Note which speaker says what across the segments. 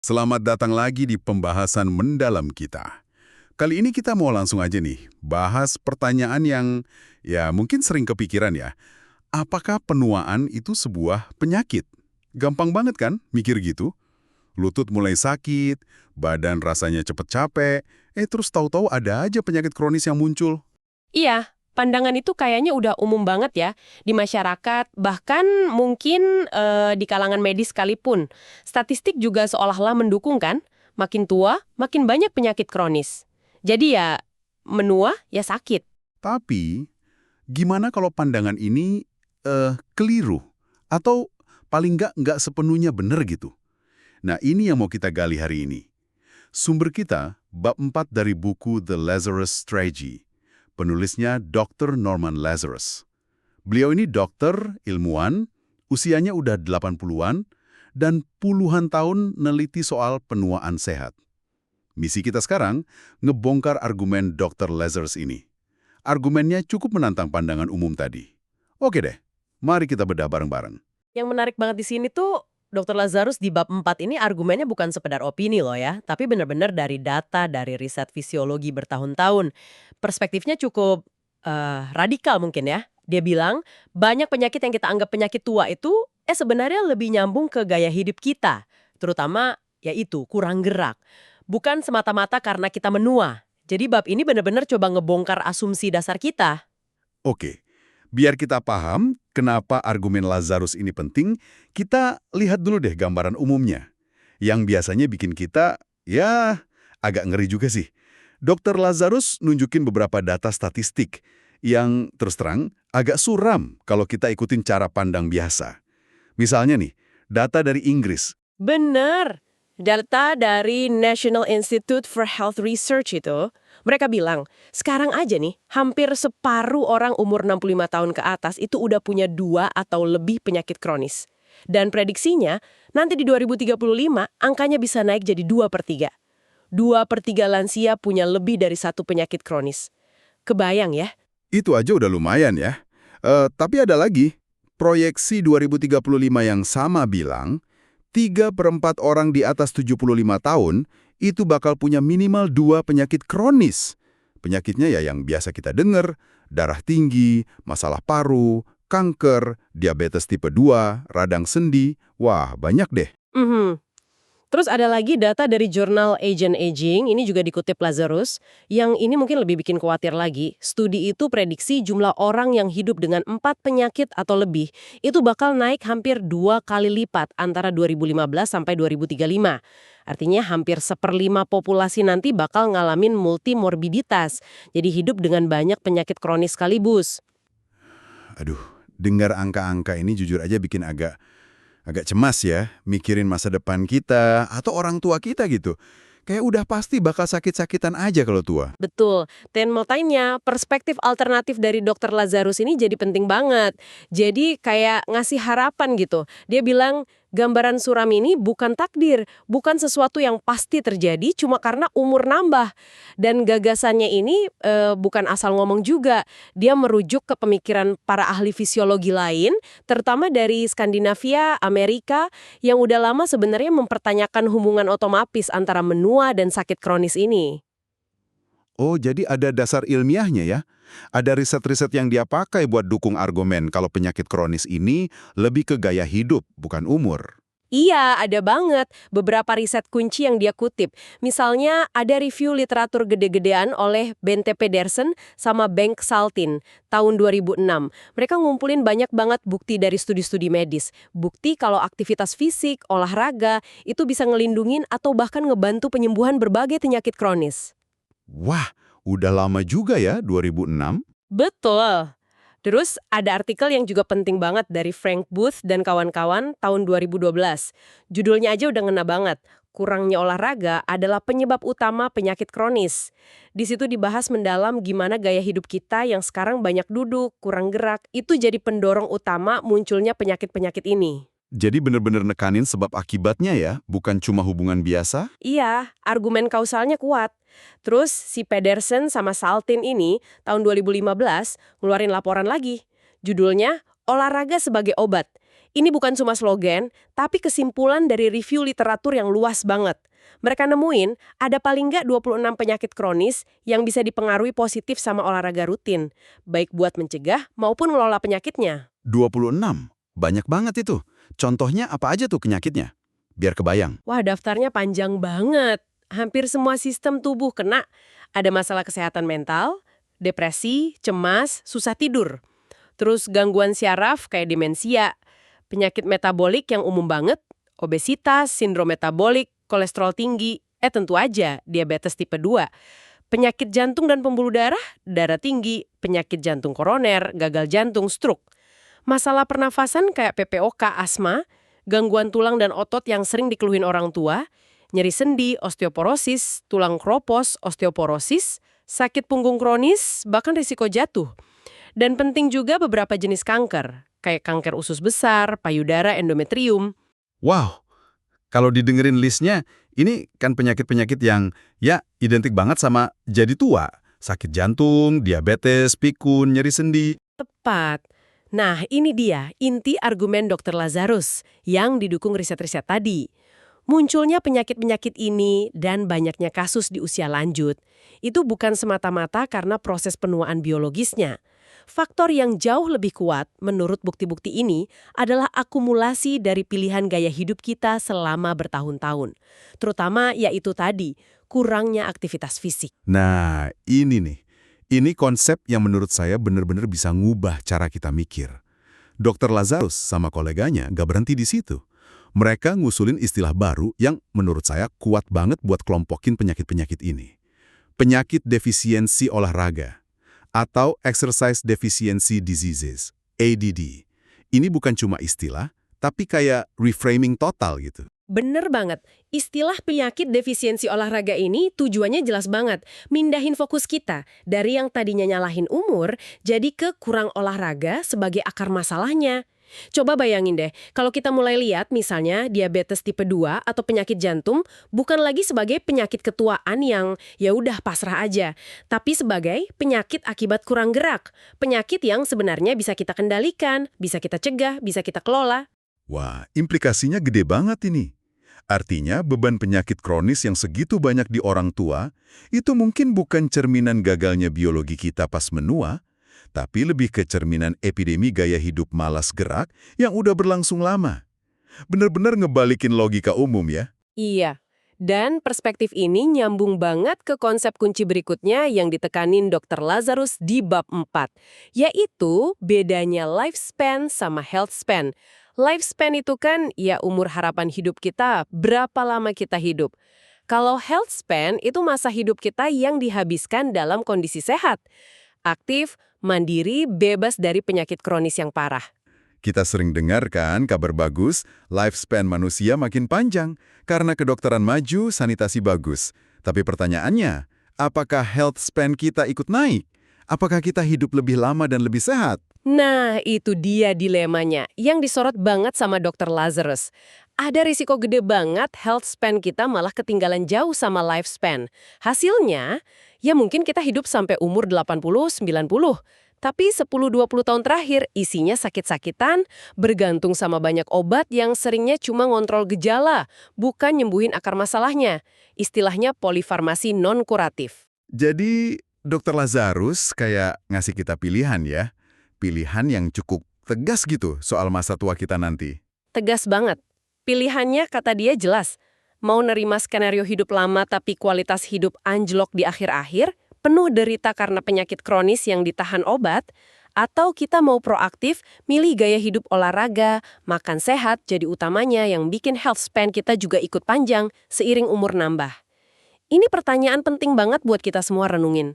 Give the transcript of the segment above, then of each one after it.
Speaker 1: Selamat datang lagi di pembahasan mendalam kita. Kali ini kita mau langsung aja nih, bahas pertanyaan yang mungkin sering kepikiran ya. Apakah penuaan itu sebuah penyakit? Gampang banget kan mikir gitu? Lutut mulai sakit, badan rasanya cepet capek, terus tahu-tahu ada aja penyakit kronis yang muncul.
Speaker 2: Iya, pandangan itu kayaknya udah umum banget ya di masyarakat, bahkan mungkin di kalangan medis sekalipun. Statistik juga seolah-olah mendukung kan, makin tua, makin banyak penyakit kronis. Jadi ya, menua ya sakit.
Speaker 1: Tapi, gimana kalau pandangan ini keliru? Atau paling nggak sepenuhnya benar gitu? Nah, ini yang mau kita gali hari ini. Sumber kita, bab 4 dari buku The Lazarus Strategy. Penulisnya Dr. Norman Lazarus. Beliau ini dokter, ilmuwan, usianya udah 80-an, dan puluhan tahun neliti soal penuaan sehat. Misi kita sekarang, ngebongkar argumen Dr. Lazarus ini. Argumennya cukup menantang pandangan umum tadi. Oke deh, mari kita bedah bareng-bareng.
Speaker 2: Yang menarik banget di sini tuh, Dr. Lazarus di bab 4 ini argumennya bukan sekedar opini loh ya, tapi benar-benar dari data, dari riset fisiologi bertahun-tahun. Perspektifnya cukup radikal mungkin ya. Dia bilang, banyak penyakit yang kita anggap penyakit tua itu sebenarnya lebih nyambung ke gaya hidup kita. Terutama yaitu kurang gerak. Bukan semata-mata karena kita menua. Jadi bab ini benar-benar coba ngebongkar asumsi dasar kita.
Speaker 1: Oke, biar kita paham kenapa argumen Lazarus ini penting, kita lihat dulu deh gambaran umumnya. Yang biasanya bikin kita, agak ngeri juga sih. Dr. Lazarus nunjukin beberapa data statistik yang terus terang agak suram kalau kita ikutin cara pandang biasa. Misalnya nih, data dari Inggris.
Speaker 2: Benar. Data dari National Institute for Health Research itu, mereka bilang, sekarang aja nih, hampir separuh orang umur 65 tahun ke atas itu udah punya 2 atau lebih penyakit kronis. Dan prediksinya, nanti di 2035, angkanya bisa naik jadi 2/3. 2/3 lansia punya lebih dari satu penyakit kronis. Kebayang ya?
Speaker 1: Itu aja udah lumayan ya. Tapi ada lagi, proyeksi 2035 yang sama bilang, 3/4 orang di atas 75 tahun itu bakal punya minimal 2 penyakit kronis. Penyakitnya ya yang biasa kita dengar, darah tinggi, masalah paru, kanker, diabetes tipe 2, radang sendi, wah banyak deh.
Speaker 2: Mhm. Terus ada lagi data dari jurnal Age and Aging, ini juga dikutip Lazarus, yang ini mungkin lebih bikin khawatir lagi. Studi itu prediksi jumlah orang yang hidup dengan 4 penyakit atau lebih, itu bakal naik hampir 2 kali lipat antara 2015 sampai 2035. Artinya hampir 1/5 populasi nanti bakal ngalamin multimorbiditas, jadi hidup dengan banyak penyakit kronis sekaligus.
Speaker 1: Aduh, dengar angka-angka ini jujur aja bikin agak cemas ya, mikirin masa depan kita atau orang tua kita gitu. Kayak udah pasti bakal sakit-sakitan aja kalau tua.
Speaker 2: Betul. Dan mau tanya, perspektif alternatif dari Dr. Lazarus ini jadi penting banget. Jadi kayak ngasih harapan gitu. Dia bilang, gambaran suram ini bukan takdir, bukan sesuatu yang pasti terjadi cuma karena umur nambah. Dan gagasannya ini bukan asal ngomong juga. Dia merujuk ke pemikiran para ahli fisiologi lain, terutama dari Skandinavia, Amerika, yang udah lama sebenarnya mempertanyakan hubungan otomatis antara menua dan sakit kronis ini.
Speaker 1: Oh, jadi ada dasar ilmiahnya ya? Ada riset-riset yang dia pakai buat dukung argumen kalau penyakit kronis ini lebih ke gaya hidup, bukan umur.
Speaker 2: Iya, ada banget. Beberapa riset kunci yang dia kutip. Misalnya, ada review literatur gede-gedean oleh Bente Pedersen sama Bengt Saltin tahun 2006. Mereka ngumpulin banyak banget bukti dari studi-studi medis. Bukti kalau aktivitas fisik, olahraga, itu bisa ngelindungin atau bahkan ngebantu penyembuhan berbagai penyakit kronis.
Speaker 1: Wah, udah lama juga ya, 2006?
Speaker 2: Betul. Terus ada artikel yang juga penting banget dari Frank Booth dan kawan-kawan tahun 2012. Judulnya aja udah ngena banget. Kurangnya olahraga adalah penyebab utama penyakit kronis. Di situ dibahas mendalam gimana gaya hidup kita yang sekarang banyak duduk, kurang gerak, itu jadi pendorong utama munculnya penyakit-penyakit ini.
Speaker 1: Jadi bener-bener nekanin sebab akibatnya ya, bukan cuma hubungan biasa?
Speaker 2: Iya, argumen kausalnya kuat. Terus si Pedersen sama Saltin ini tahun 2015 ngeluarin laporan lagi. Judulnya Olahraga sebagai Obat. Ini bukan cuma slogan, tapi kesimpulan dari review literatur yang luas banget. Mereka nemuin ada paling nggak 26 penyakit kronis yang bisa dipengaruhi positif sama olahraga rutin, baik buat mencegah maupun mengelola penyakitnya.
Speaker 1: 26. Banyak banget itu. Contohnya apa aja tuh penyakitnya? Biar kebayang.
Speaker 2: Wah, daftarnya panjang banget. Hampir semua sistem tubuh kena. Ada masalah kesehatan mental, depresi, cemas, susah tidur. Terus gangguan syaraf kayak demensia, penyakit metabolik yang umum banget, obesitas, sindrom metabolik, kolesterol tinggi, tentu aja diabetes tipe 2, penyakit jantung dan pembuluh darah, darah tinggi, penyakit jantung koroner, gagal jantung, stroke. Masalah pernafasan kayak PPOK, asma, gangguan tulang dan otot yang sering dikeluhin orang tua, nyeri sendi, osteoporosis, tulang kropos, osteoporosis, sakit punggung kronis, bahkan risiko jatuh. Dan penting juga beberapa jenis kanker, kayak kanker usus besar, payudara, endometrium.
Speaker 1: Wow, kalau didengerin listnya, ini kan penyakit-penyakit yang ya identik banget sama jadi tua. Sakit jantung, diabetes, pikun, nyeri sendi.
Speaker 2: Tepat. Nah, ini dia inti argumen Dr. Lazarus yang didukung riset-riset tadi. Munculnya penyakit-penyakit ini dan banyaknya kasus di usia lanjut, itu bukan semata-mata karena proses penuaan biologisnya. Faktor yang jauh lebih kuat menurut bukti-bukti ini adalah akumulasi dari pilihan gaya hidup kita selama bertahun-tahun. Terutama yaitu tadi, kurangnya aktivitas fisik.
Speaker 1: Nah, ini nih. Ini konsep yang menurut saya benar-benar bisa ngubah cara kita mikir. Dr. Lazarus sama koleganya nggak berhenti di situ. Mereka ngusulin istilah baru yang menurut saya kuat banget buat kelompokin penyakit-penyakit ini. Penyakit defisiensi olahraga atau Exercise Deficiency Diseases, ADD. Ini bukan cuma istilah, tapi kayak reframing total gitu.
Speaker 2: Bener banget. Istilah penyakit defisiensi olahraga ini tujuannya jelas banget. Mindahin fokus kita dari yang tadinya nyalahin umur, jadi ke kurang olahraga sebagai akar masalahnya. Coba bayangin deh, kalau kita mulai lihat misalnya diabetes tipe 2 atau penyakit jantung bukan lagi sebagai penyakit ketuaan yang ya udah pasrah aja, tapi sebagai penyakit akibat kurang gerak, penyakit yang sebenarnya bisa kita kendalikan, bisa kita cegah, bisa kita kelola.
Speaker 1: Wah, implikasinya gede banget ini. Artinya beban penyakit kronis yang segitu banyak di orang tua, itu mungkin bukan cerminan gagalnya biologi kita pas menua, tapi lebih ke cerminan epidemi gaya hidup malas gerak yang udah berlangsung lama. Bener-bener ngebalikin logika umum ya.
Speaker 2: Iya, dan perspektif ini nyambung banget ke konsep kunci berikutnya yang ditekanin Dr. Lazarus di bab 4, yaitu bedanya lifespan sama health span. Lifespan itu kan ya umur harapan hidup kita, berapa lama kita hidup. Kalau health span itu masa hidup kita yang dihabiskan dalam kondisi sehat, aktif, mandiri, bebas dari penyakit kronis yang parah.
Speaker 1: Kita sering dengar kan kabar bagus, lifespan manusia makin panjang karena kedokteran maju, sanitasi bagus. Tapi pertanyaannya, apakah health span kita ikut naik? Apakah kita hidup lebih lama dan lebih sehat?
Speaker 2: Nah, itu dia dilemanya yang disorot banget sama Dr. Lazarus. Ada risiko gede banget health span kita malah ketinggalan jauh sama lifespan. Hasilnya, ya mungkin kita hidup sampai umur 80-90. Tapi 10-20 tahun terakhir isinya sakit-sakitan, bergantung sama banyak obat yang seringnya cuma ngontrol gejala, bukan nyembuhin akar masalahnya. Istilahnya polifarmasi non-kuratif.
Speaker 1: Jadi, Dr. Lazarus kayak ngasih kita pilihan ya. Pilihan yang cukup tegas gitu soal masa tua kita nanti.
Speaker 2: Tegas banget. Pilihannya kata dia jelas. Mau nerima skenario hidup lama tapi kualitas hidup anjlok di akhir-akhir, penuh derita karena penyakit kronis yang ditahan obat, atau kita mau proaktif, milih gaya hidup olahraga, makan sehat jadi utamanya yang bikin health span kita juga ikut panjang seiring umur nambah. Ini pertanyaan penting banget buat kita semua renungin.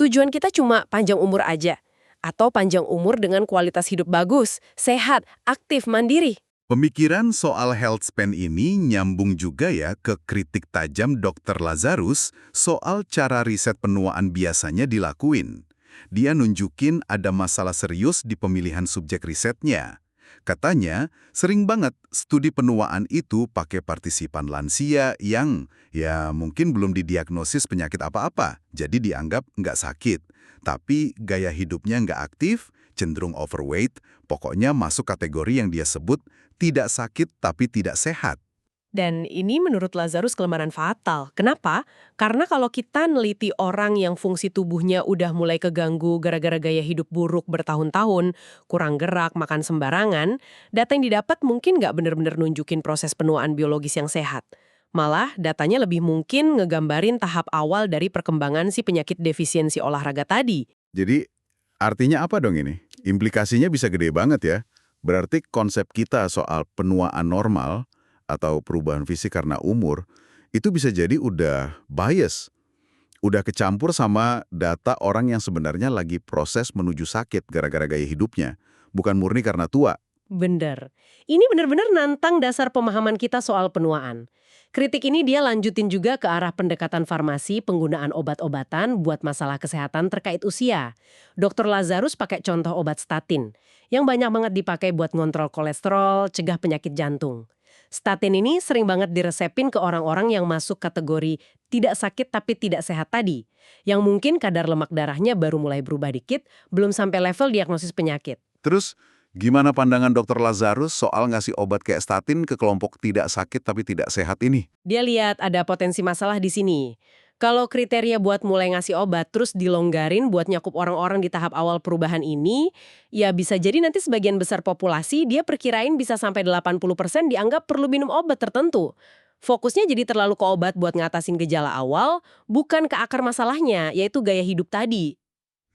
Speaker 2: Tujuan kita cuma panjang umur aja, atau panjang umur dengan kualitas hidup bagus, sehat, aktif, mandiri.
Speaker 1: Pemikiran soal health span ini nyambung juga ya ke kritik tajam Dr. Lazarus soal cara riset penuaan biasanya dilakuin. Dia nunjukin ada masalah serius di pemilihan subjek risetnya. Katanya, sering banget studi penuaan itu pakai partisipan lansia yang ya mungkin belum didiagnosis penyakit apa-apa, jadi dianggap nggak sakit. Tapi gaya hidupnya nggak aktif, cenderung overweight, pokoknya masuk kategori yang dia sebut tidak sakit tapi tidak sehat.
Speaker 2: Dan ini menurut Lazarus kelemahan fatal. Kenapa? Karena kalau kita neliti orang yang fungsi tubuhnya udah mulai keganggu gara-gara gaya hidup buruk bertahun-tahun, kurang gerak, makan sembarangan, data yang didapat mungkin nggak benar-benar nunjukin proses penuaan biologis yang sehat. Malah, datanya lebih mungkin ngegambarin tahap awal dari perkembangan si penyakit defisiensi olahraga tadi.
Speaker 1: Jadi, artinya apa dong ini? Implikasinya bisa gede banget ya. Berarti konsep kita soal penuaan normal atau perubahan fisik karena umur, itu bisa jadi udah bias. Udah kecampur sama data orang yang sebenarnya lagi proses menuju sakit gara-gara gaya hidupnya. Bukan murni karena tua.
Speaker 2: Bener. Ini benar-benar nantang dasar pemahaman kita soal penuaan. Kritik ini dia lanjutin juga ke arah pendekatan farmasi penggunaan obat-obatan buat masalah kesehatan terkait usia. Dr. Lazarus pakai contoh obat statin, yang banyak banget dipakai buat ngontrol kolesterol, cegah penyakit jantung. Statin ini sering banget diresepin ke orang-orang yang masuk kategori tidak sakit tapi tidak sehat tadi, yang mungkin kadar lemak darahnya baru mulai berubah dikit, belum sampai level diagnosis penyakit.
Speaker 1: Terus, gimana pandangan Dr. Lazarus soal ngasih obat kayak statin ke kelompok tidak sakit tapi tidak sehat ini?
Speaker 2: Dia lihat ada potensi masalah di sini. Kalau kriteria buat mulai ngasih obat terus dilonggarin buat nyakup orang-orang di tahap awal perubahan ini, ya bisa jadi nanti sebagian besar populasi dia perkirain bisa sampai 80% dianggap perlu minum obat tertentu. Fokusnya jadi terlalu ke obat buat ngatasin gejala awal, bukan ke akar masalahnya, yaitu gaya hidup tadi.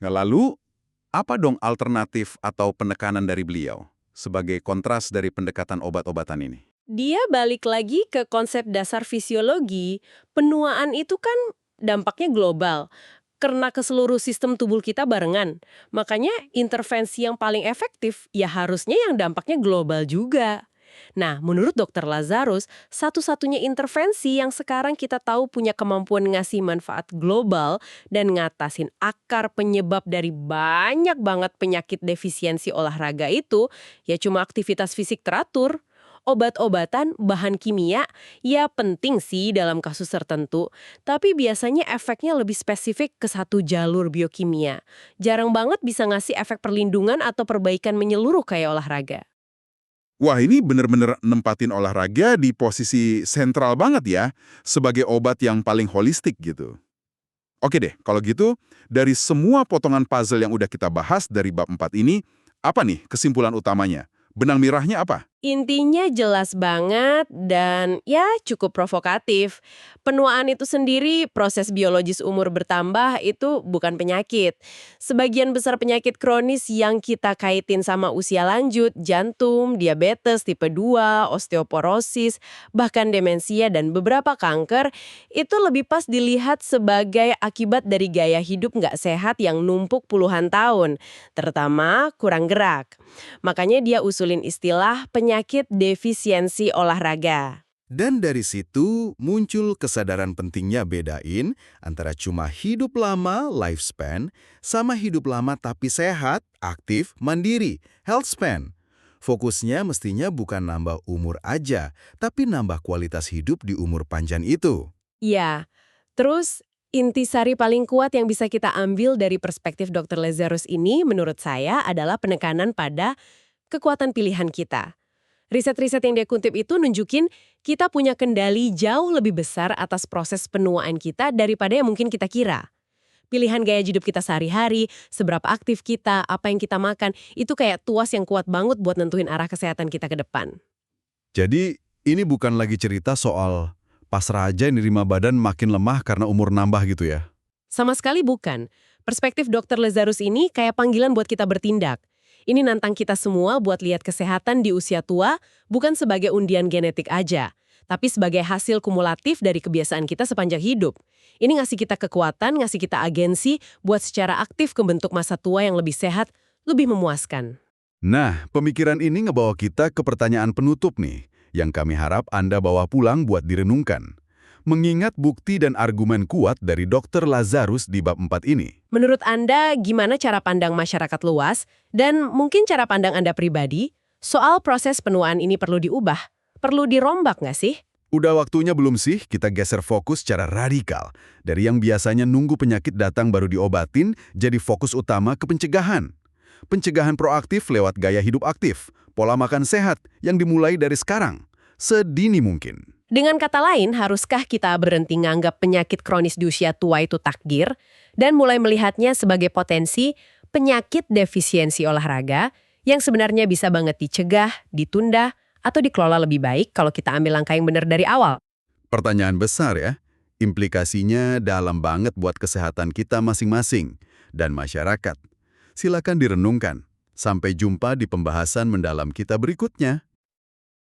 Speaker 1: Nah, lalu, apa dong alternatif atau penekanan dari beliau sebagai kontras dari pendekatan obat-obatan ini?
Speaker 2: Dia balik lagi ke konsep dasar fisiologi, penuaan itu kan dampaknya global, karena ke seluruh sistem tubuh kita barengan. Makanya intervensi yang paling efektif ya harusnya yang dampaknya global juga. Nah, menurut Dr. Lazarus, satu-satunya intervensi yang sekarang kita tahu punya kemampuan ngasih manfaat global dan ngatasin akar penyebab dari banyak banget penyakit defisiensi olahraga itu, ya cuma aktivitas fisik teratur. Obat-obatan, bahan kimia, ya penting sih dalam kasus tertentu, tapi biasanya efeknya lebih spesifik ke satu jalur biokimia. Jarang banget bisa ngasih efek perlindungan atau perbaikan menyeluruh kayak olahraga.
Speaker 1: Wah, ini bener-bener nempatin olahraga di posisi sentral banget ya, sebagai obat yang paling holistik gitu. Oke deh, kalau gitu, dari semua potongan puzzle yang udah kita bahas dari bab 4 ini, apa nih kesimpulan utamanya? Benang merahnya apa?
Speaker 2: Intinya jelas banget dan ya cukup provokatif. Penuaan itu sendiri, proses biologis umur bertambah itu bukan penyakit. Sebagian besar penyakit kronis yang kita kaitin sama usia lanjut, jantung, diabetes tipe 2, osteoporosis, bahkan demensia dan beberapa kanker, itu lebih pas dilihat sebagai akibat dari gaya hidup nggak sehat yang numpuk puluhan tahun, terutama kurang gerak. Makanya dia usulin istilah penyakit defisiensi olahraga.
Speaker 3: Dan dari situ muncul kesadaran pentingnya bedain antara cuma hidup lama, lifespan, sama hidup lama tapi sehat, aktif, mandiri, health span. Fokusnya mestinya bukan nambah umur aja, tapi nambah kualitas hidup di umur panjang itu.
Speaker 2: Ya, terus intisari paling kuat yang bisa kita ambil dari perspektif Dr. Lazarus ini menurut saya adalah penekanan pada kekuatan pilihan kita. Riset-riset yang dia kutip itu nunjukin kita punya kendali jauh lebih besar atas proses penuaan kita daripada yang mungkin kita kira. Pilihan gaya hidup kita sehari-hari, seberapa aktif kita, apa yang kita makan, itu kayak tuas yang kuat banget buat nentuin arah kesehatan kita ke depan.
Speaker 3: Jadi ini bukan lagi cerita soal pasrah aja nerima badan makin lemah karena umur nambah gitu ya?
Speaker 2: Sama sekali bukan. Perspektif Dr. Lazarus ini kayak panggilan buat kita bertindak. Ini nantang kita semua buat lihat kesehatan di usia tua bukan sebagai undian genetik aja, tapi sebagai hasil kumulatif dari kebiasaan kita sepanjang hidup. Ini ngasih kita kekuatan, ngasih kita agensi buat secara aktif membentuk masa tua yang lebih sehat, lebih memuaskan.
Speaker 3: Nah, pemikiran ini ngebawa kita ke pertanyaan penutup nih, yang kami harap Anda bawa pulang buat direnungkan. Mengingat bukti dan argumen kuat dari Dr. Lazarus di bab 4 ini.
Speaker 2: Menurut Anda, gimana cara pandang masyarakat luas, dan mungkin cara pandang Anda pribadi, soal proses penuaan ini perlu diubah? Perlu dirombak nggak sih?
Speaker 3: Udah waktunya belum sih kita geser fokus secara radikal, dari yang biasanya nunggu penyakit datang baru diobatin, jadi fokus utama ke pencegahan.
Speaker 1: Pencegahan proaktif lewat gaya hidup aktif, pola makan sehat yang dimulai dari sekarang, sedini mungkin.
Speaker 2: Dengan kata lain, haruskah kita berhenti nganggap penyakit kronis di usia tua itu takdir dan mulai melihatnya sebagai potensi penyakit defisiensi olahraga yang sebenarnya bisa banget dicegah, ditunda, atau dikelola lebih baik kalau kita ambil langkah yang benar dari awal?
Speaker 1: Pertanyaan besar ya, implikasinya dalam banget buat kesehatan kita masing-masing dan masyarakat. Silakan direnungkan. Sampai jumpa di pembahasan mendalam kita berikutnya.